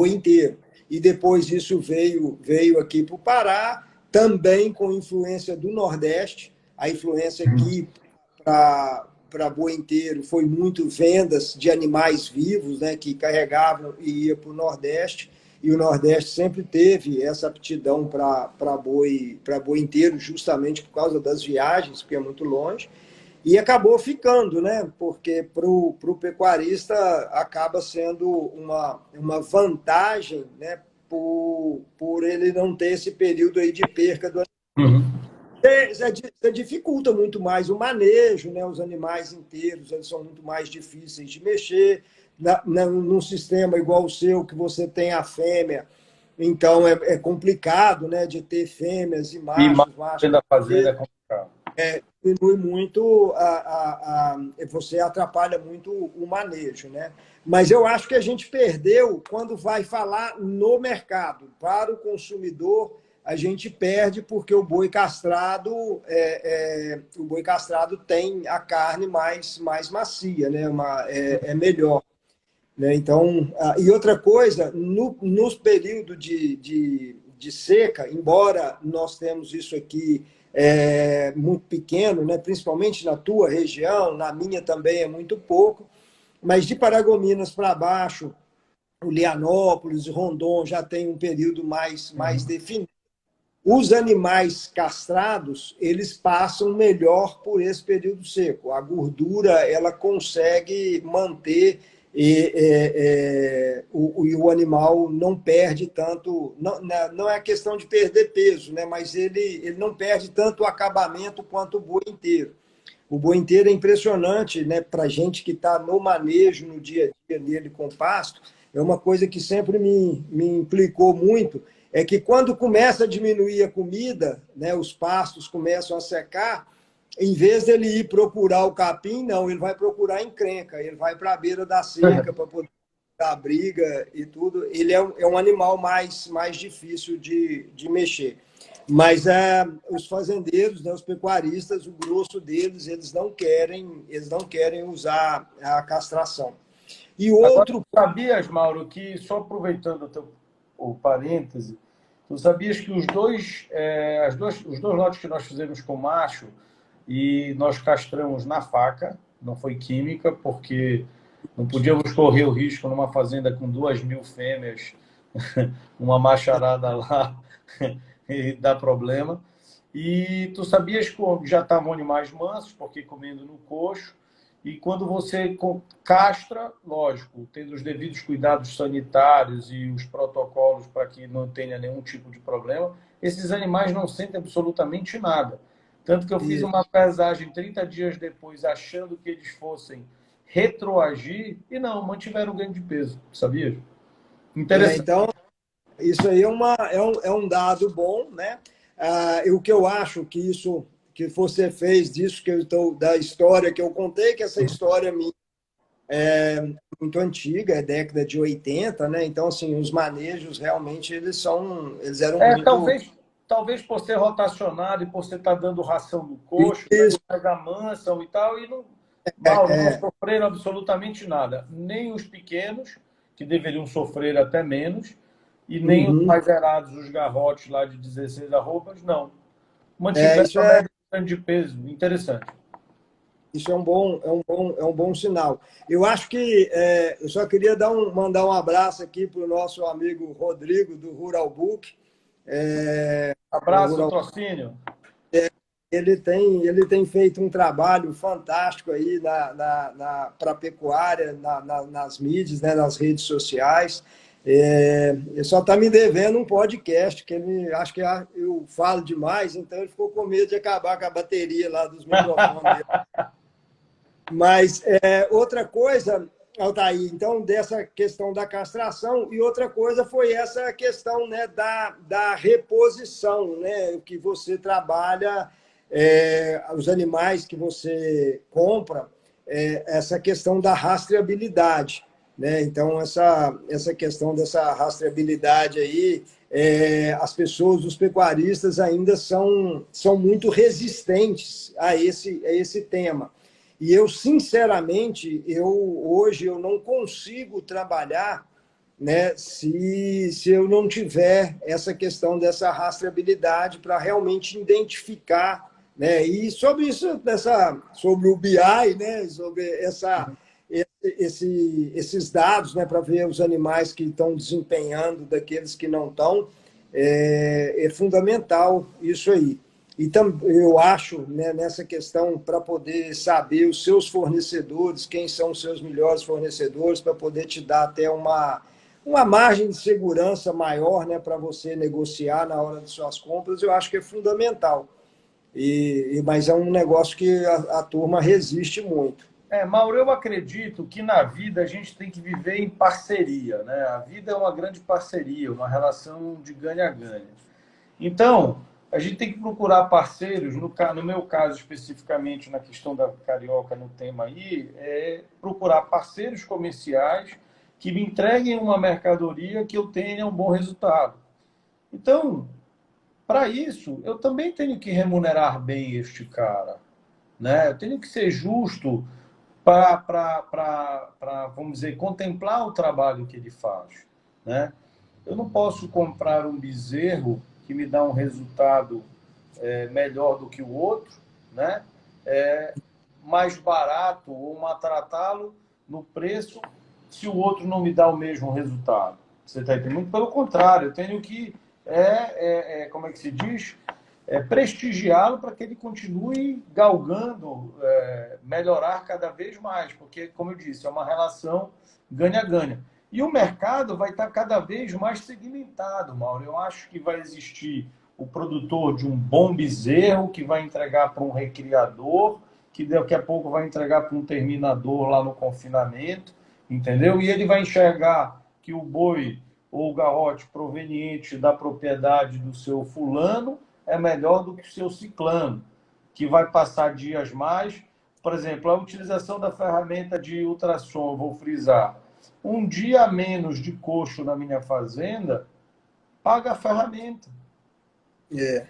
inteiro. E depois isso veio aqui para o Pará, também com influência do Nordeste. A influência aqui para boi inteiro foi muito vendas de animais vivos, né, que carregavam e ia para o Nordeste. E o Nordeste sempre teve essa aptidão para boi inteiro, justamente por causa das viagens, porque é muito longe. E acabou ficando, né? Porque para o pecuarista acaba sendo uma vantagem, né? Por ele não ter esse período aí de perca do animal. Você dificulta muito mais o manejo, né? Os animais inteiros eles são muito mais difíceis de mexer. Num sistema igual o seu, que você tem a fêmea, então é complicado, né? De ter fêmeas e machos. Da fazenda é complicado. Diminui muito, você atrapalha muito o manejo, né? Mas eu acho que a gente perdeu quando vai falar no mercado. Para o consumidor, a gente perde porque o boi castrado, tem a carne mais macia, né? É melhor. Né? Então, e outra coisa, nos períodos de seca, embora nós temos isso aqui muito pequeno, né? Principalmente na tua região, na minha também é muito pouco, mas de Paragominas para baixo, o Lianópolis, o Rondon já tem um período mais definido. Os animais castrados, eles passam melhor por esse período seco. A gordura, ela consegue manter o animal não perde tanto, não é questão de perder peso, né? Mas ele não perde tanto o acabamento quanto o boi inteiro. O boi inteiro é impressionante, né? Para a gente que está no manejo, no dia a dia nele com pasto, é uma coisa que sempre me implicou muito, é que quando começa a diminuir a comida, né, os pastos começam a secar, em vez dele ir procurar o capim, não, ele vai procurar encrenca, ele vai para a beira da cerca para poder dar briga e tudo. Ele é um animal mais difícil de mexer. Mas os fazendeiros, né, os pecuaristas, o grosso deles, eles não querem usar a castração. E Agora, outro... tu sabias, Mauro, que, só aproveitando o parêntese, tu sabias que os dois lotes que nós fizemos com macho e nós castramos na faca, não foi química, porque não podíamos correr o risco numa fazenda com 2.000 fêmeas, uma macharada lá, e dar problema. E tu sabias que já estavam animais mansos, porque comendo no coxo, e quando você castra, lógico, tendo os devidos cuidados sanitários e os protocolos para que não tenha nenhum tipo de problema, esses animais não sentem absolutamente nada. Tanto que eu fiz uma pesagem 30 dias depois, achando que eles fossem retroagir, e não, mantiveram o ganho de peso, sabia? Interessante. Então, isso aí é um dado bom, né? E o que eu acho que isso que você fez disso que eu estou da história que eu contei, que essa história minha é muito antiga, é década de 80, né? Então, assim, os manejos realmente eles eram muito... Talvez por ser rotacionado e por você estar dando ração do coxo, os Isso, animais amansam e tal, e não, Mauro, não é, sofreram absolutamente nada. Nem os pequenos, que deveriam sofrer até menos, e nem os uhum. mais zerados, os garrotes lá de 16 arrobas, não. Mantiveram Isso a é média de peso. Interessante. Isso é um bom sinal. Eu acho que eu só queria mandar um abraço aqui para o nosso amigo Rodrigo, do Rural Book. O Abraço, Rural, Trocínio. ele tem feito um trabalho fantástico aí para a pecuária, nas mídias, né, nas redes sociais. Ele só está me devendo um podcast, que ele acho que eu falo demais, então ele ficou com medo de acabar com a bateria lá dos microfones dele. Mas outra coisa, Altair, então, dessa questão da castração, e outra coisa foi essa questão, né, da reposição, né, que você trabalha, os animais que você compra, essa questão da rastreabilidade. Né? Então, essa questão dessa rastreabilidade aí, as pessoas, os pecuaristas ainda são muito resistentes a esse tema. E eu, sinceramente, hoje eu não consigo trabalhar, né, se eu não tiver essa questão dessa rastreabilidade para realmente identificar, né, e sobre isso, sobre o BI, né, sobre esses dados, né, para ver os animais que estão desempenhando daqueles que não estão, é fundamental isso aí. E eu acho, né, nessa questão, para poder saber os seus fornecedores, quem são os seus melhores fornecedores, para poder te dar até uma margem de segurança maior, né, para você negociar na hora de suas compras, eu acho que é fundamental. Mas é um negócio que a turma resiste muito. Mauro, eu acredito que na vida a gente tem que viver em parceria, né? A vida é uma grande parceria, uma relação de ganha-ganha. Então, a gente tem que procurar parceiros, no meu caso especificamente na questão da carioca, no tema aí, procurar parceiros comerciais que me entreguem uma mercadoria que eu tenha um bom resultado. Então, para isso, eu também tenho que remunerar bem este cara, né? Eu tenho que ser justo para, vamos dizer, contemplar o trabalho que ele faz, né? Eu não posso comprar um bezerro que me dá um resultado melhor do que o outro, né? Mais barato ou maltratá-lo no preço se o outro não me dá o mesmo resultado. Você está entendendo? Muito pelo contrário, eu tenho que, como é que se diz? Prestigiá-lo para que ele continue galgando, melhorar cada vez mais, porque, como eu disse, é uma relação ganha-ganha. E o mercado vai estar cada vez mais segmentado, Mauro. Eu acho que vai existir o produtor de um bom bezerro que vai entregar para um recriador, que daqui a pouco vai entregar para um terminador lá no confinamento, entendeu? E ele vai enxergar que o boi ou o garrote proveniente da propriedade do seu fulano é melhor do que o seu ciclano, que vai passar dias mais. Por exemplo, a utilização da ferramenta de ultrassom, vou frisar, um dia a menos de coxo na minha fazenda, paga a ferramenta. É.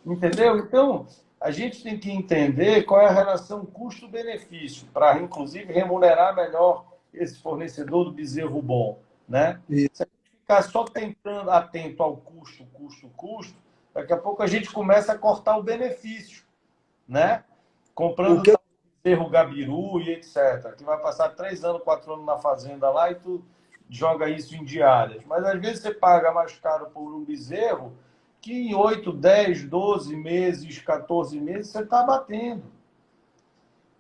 Entendeu? Então, a gente tem que entender qual é a relação custo-benefício, para, inclusive, remunerar melhor esse fornecedor do bezerro bom, né? E Se a gente ficar só tentando atento ao custo, custo, custo, daqui a pouco a gente começa a cortar o benefício, né? o Comprando que eu... tal bezerro gabiru e etc. Que vai passar 3 anos, 4 anos na fazenda lá e tu joga isso em diárias. Mas às vezes você paga mais caro por um bezerro que em 8, 10, 12 meses, 14 meses você está batendo.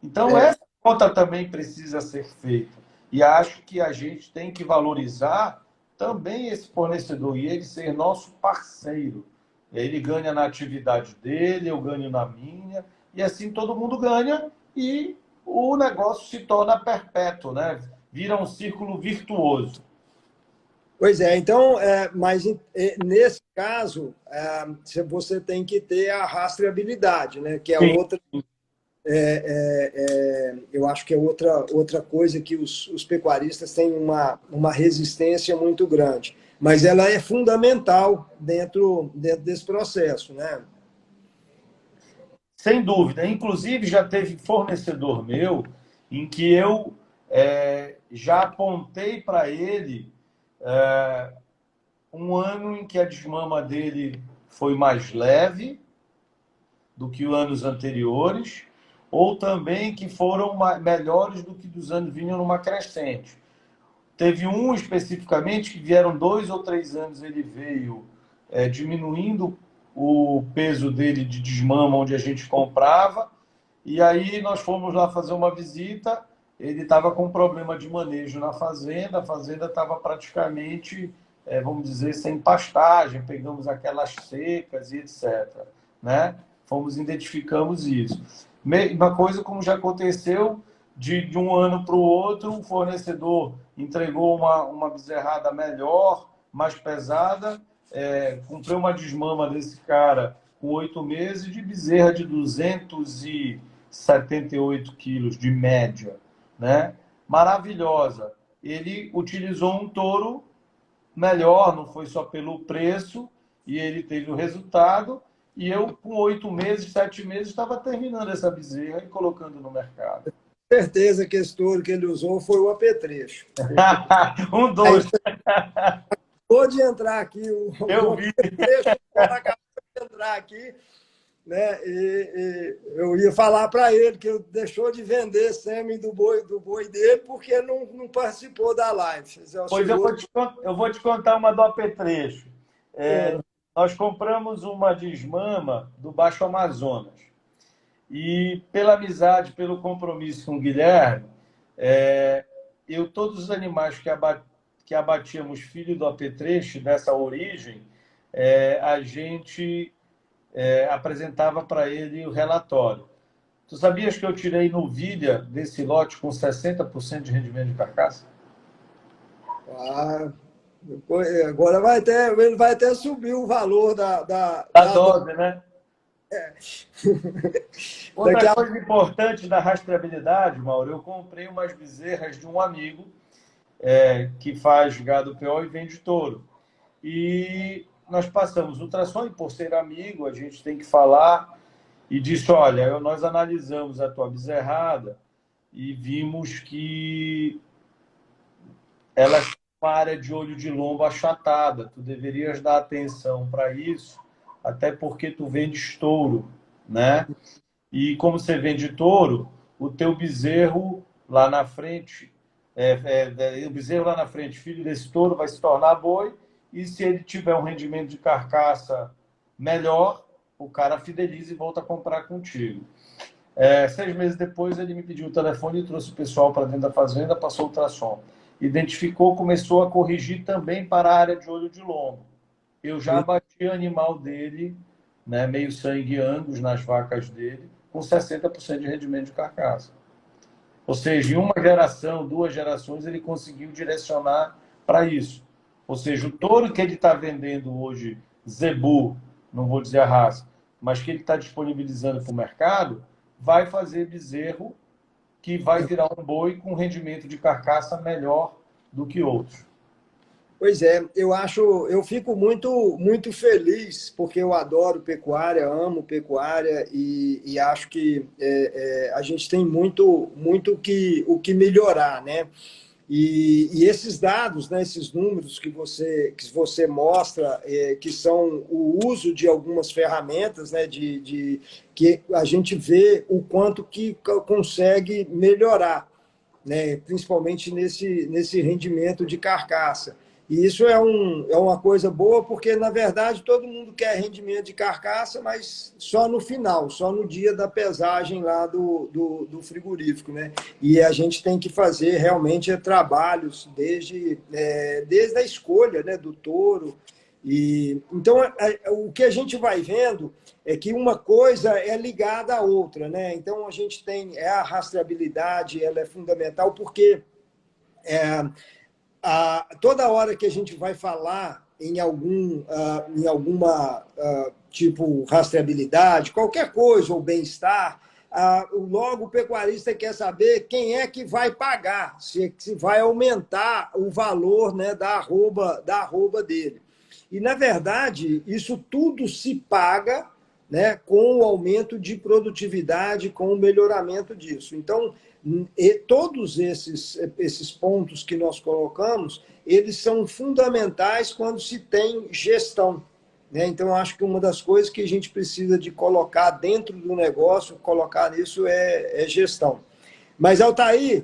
Então, É, essa conta também precisa ser feita. E acho que a gente tem que valorizar também esse fornecedor e ele ser nosso parceiro. Ele ganha na atividade dele, eu ganho na minha, e assim todo mundo ganha e o negócio se torna perpétuo, né? Vira um círculo virtuoso. pois é, então, mas nesse caso, você tem que ter a rastreabilidade, né? Que é Sim. outra, eu acho que é outra coisa que os pecuaristas têm uma resistência muito grande. Mas ela é fundamental dentro desse processo, né? Sem dúvida. Inclusive, já teve fornecedor meu em que eu já apontei para ele um ano em que a desmama dele foi mais leve do que os anos anteriores, ou também que foram melhores do que dos anos vinham numa crescente. Teve um especificamente que vieram 2 ou 3 anos, ele veio diminuindo o peso dele de desmama onde a gente comprava, e aí nós fomos lá fazer uma visita, ele estava com um problema de manejo na fazenda, a fazenda estava praticamente, vamos dizer, sem pastagem, pegamos aquelas secas e etc. Né? Fomos, identificamos isso. Uma coisa como já aconteceu, de um ano para o outro, o fornecedor entregou uma bezerrada melhor, mais pesada, comprei uma desmama desse cara com 8 meses de bezerra de 278 quilos de média, né? Maravilhosa. Ele utilizou um touro melhor, não foi só pelo preço, e ele teve o resultado, e eu, com 8 meses, 7 meses, estava terminando essa bezerra e colocando no mercado. Certeza que esse touro que ele usou foi o apetrecho. Um Aí dois, pode entrar aqui, o eu vi. apetrecho acabou de entrar aqui, né? Eu ia falar para ele que ele deixou de vender sêmen do boi dele porque não participou da live. Pois eu vou te contar uma do apetrecho. Nós compramos uma desmama do Baixo Amazonas. E pela amizade, pelo compromisso com o Guilherme, todos os animais que abatíamos filho do apetrecho, dessa origem, a gente apresentava para ele o relatório. Tu sabias que eu tirei novilha desse lote com 60% de rendimento de carcaça? Ah, agora ele vai até subir o valor Da da dose. dose, né? Daqui Outra a... coisa importante da rastreabilidade, Mauro, eu comprei umas bezerras de um amigo que faz gado PO e vende touro. E nós passamos ultrassom e, por ser amigo, a gente tem que falar, e disse, olha, nós analisamos a tua bezerrada e vimos que ela tem uma área de olho de lombo achatada. Tu deverias dar atenção para isso, até porque tu vendes touro, né? E como você vende touro, o teu bezerro lá na frente, o bezerro lá na frente, filho desse touro, vai se tornar boi, e se ele tiver um rendimento de carcaça melhor, o cara fideliza e volta a comprar contigo. 6 meses depois, ele me pediu o telefone e trouxe o pessoal para dentro da fazenda, passou o ultrassom. Identificou, começou a corrigir também para a área de olho de lombo. Eu já abati o animal dele, né, meio sangue Angus nas vacas dele, com 60% de rendimento de carcaça. Ou seja, em uma geração, 2 gerações, ele conseguiu direcionar para isso. Ou seja, o touro que ele está vendendo hoje, zebu, não vou dizer a raça, mas que ele está disponibilizando para o mercado, vai fazer bezerro que vai virar um boi com rendimento de carcaça melhor do que outros. Pois é, eu fico muito feliz porque eu adoro pecuária, amo pecuária e acho que a gente tem muito o que melhorar, né? E esses dados, né, esses números que você mostra, que são o uso de algumas ferramentas, né, que a gente vê o quanto que consegue melhorar, né, principalmente nesse rendimento de carcaça. E isso é uma coisa boa, porque, na verdade, todo mundo quer rendimento de carcaça, mas só no final, só no dia da pesagem lá do frigorífico. Né? E a gente tem que fazer realmente trabalhos desde a escolha, né, do touro. Então, o que a gente vai vendo é que uma coisa é ligada à outra. Né? Então, a gente tem a rastreabilidade, ela é fundamental, porque toda hora que a gente vai falar em alguma tipo rastreabilidade, qualquer coisa, ou bem-estar, logo o pecuarista quer saber quem é que vai pagar, se vai aumentar o valor, né, da arroba dele. E, na verdade, isso tudo se paga, né, com o aumento de produtividade, com o melhoramento disso. Então, todos esses pontos que nós colocamos, eles são fundamentais quando se tem gestão. Né? Então, acho que uma das coisas que a gente precisa de colocar dentro do negócio, colocar isso é gestão. Mas, Altair,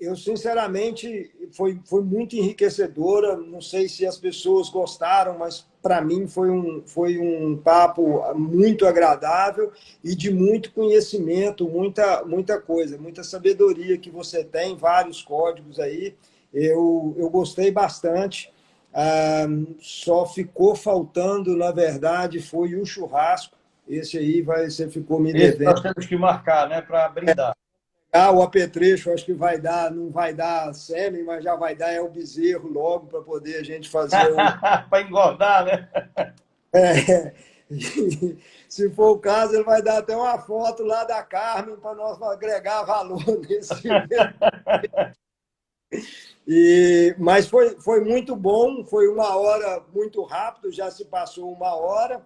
eu, sinceramente, foi muito enriquecedora. Não sei se as pessoas gostaram, mas, para mim, foi um papo muito agradável e de muito conhecimento, muita coisa, muita sabedoria que você tem, vários códigos aí. Eu gostei bastante. Só ficou faltando, na verdade, foi o churrasco. Esse aí você ficou me Esse devendo. nós temos que marcar, né, para brindar. O apetrecho, acho que vai dar, não vai dar sêmen, mas já vai dar o bezerro logo para poder a gente fazer o. Para engordar, né? É, se for o caso, ele vai dar até uma foto lá da Carmen para nós agregar valor nesse. Mas foi muito bom, foi uma hora muito rápido, já se passou uma hora.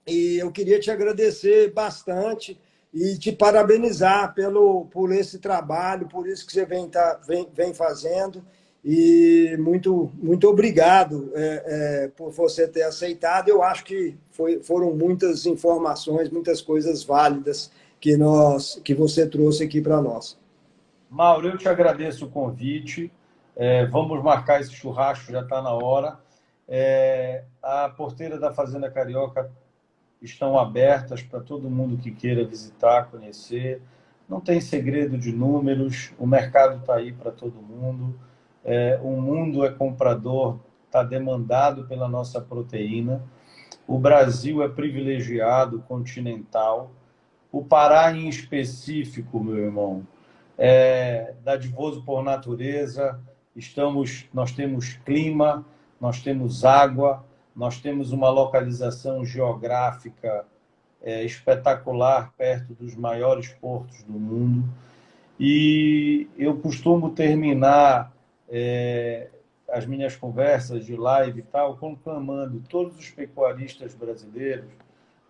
E eu queria te agradecer bastante e te parabenizar por esse trabalho, por isso que você vem fazendo. E muito obrigado por você ter aceitado. Eu acho que foram muitas informações, muitas coisas válidas que você trouxe aqui para nós. Mauro, eu te agradeço o convite. Vamos marcar esse churrasco, já está na hora. A porteira da Fazenda Carioca estão abertas para todo mundo que queira visitar, conhecer. Não tem segredo de números, o mercado está aí para todo mundo. O mundo é comprador, está demandado pela nossa proteína. O Brasil é privilegiado, continental. O Pará, em específico, meu irmão, é dadivoso por natureza. Nós temos clima, nós temos água, nós temos uma localização geográfica espetacular, perto dos maiores portos do mundo. E eu costumo terminar as minhas conversas de live e tal, conclamando todos os pecuaristas brasileiros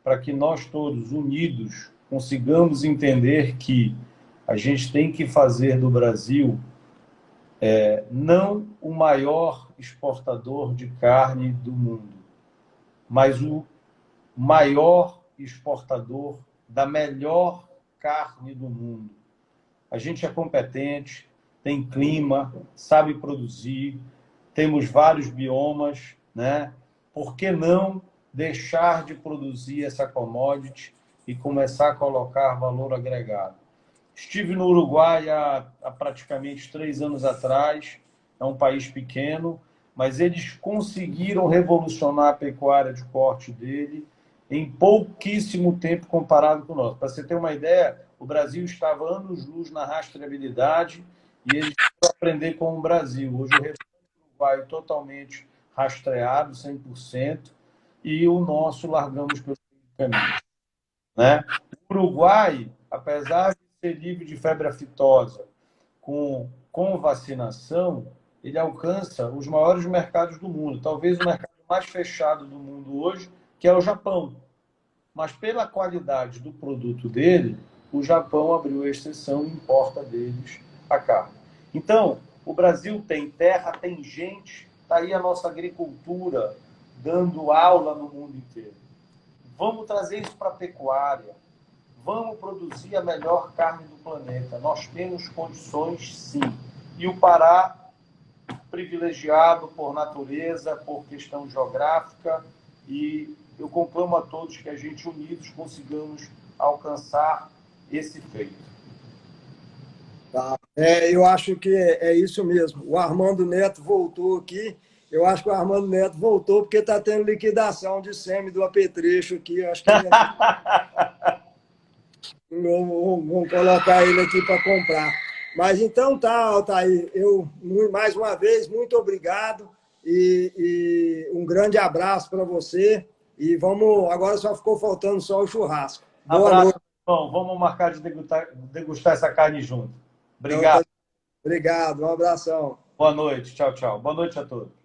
para que nós todos, unidos, consigamos entender que a gente tem que fazer do Brasil não o maior exportador de carne do mundo, mas o maior exportador da melhor carne do mundo. A gente é competente, tem clima, sabe produzir, temos vários biomas, né? Por que não deixar de produzir essa commodity e começar a colocar valor agregado? Estive no Uruguai há praticamente 3 anos atrás. É um país pequeno, mas eles conseguiram revolucionar a pecuária de corte dele em pouquíssimo tempo comparado com o nosso. Para você ter uma ideia, o Brasil estava anos-luz na rastreabilidade e eles foram aprender com o Brasil. Hoje o Uruguai é totalmente rastreado, 100%, e o nosso largamos pelo caminho. Né? O Uruguai, apesar de ser livre de febre aftosa com vacinação, ele alcança os maiores mercados do mundo. Talvez o mercado mais fechado do mundo hoje, que é o Japão. Mas pela qualidade do produto dele, o Japão abriu exceção e importa deles a carne. Então, o Brasil tem terra, tem gente, está aí a nossa agricultura dando aula no mundo inteiro. Vamos trazer isso para a pecuária. Vamos produzir a melhor carne do planeta. Nós temos condições, sim. E o Pará, privilegiado por natureza, por questão geográfica, e eu conclamo a todos que a gente, unidos, consigamos alcançar esse feito. Tá. Eu acho que é isso mesmo. O Armando Neto voltou aqui. Eu acho que o Armando Neto voltou porque está tendo liquidação de sêmen do apetrecho aqui. Eu acho que vamos colocar ele aqui para comprar. Mas então tá, Altair. Eu, mais uma vez, muito obrigado e um grande abraço para você. E vamos, agora só ficou faltando só o churrasco. Boa Abraço, noite. irmão. Vamos marcar de degustar essa carne junto. Então, Obrigado. obrigado, um abração. Boa noite. Tchau, tchau. Boa noite a todos.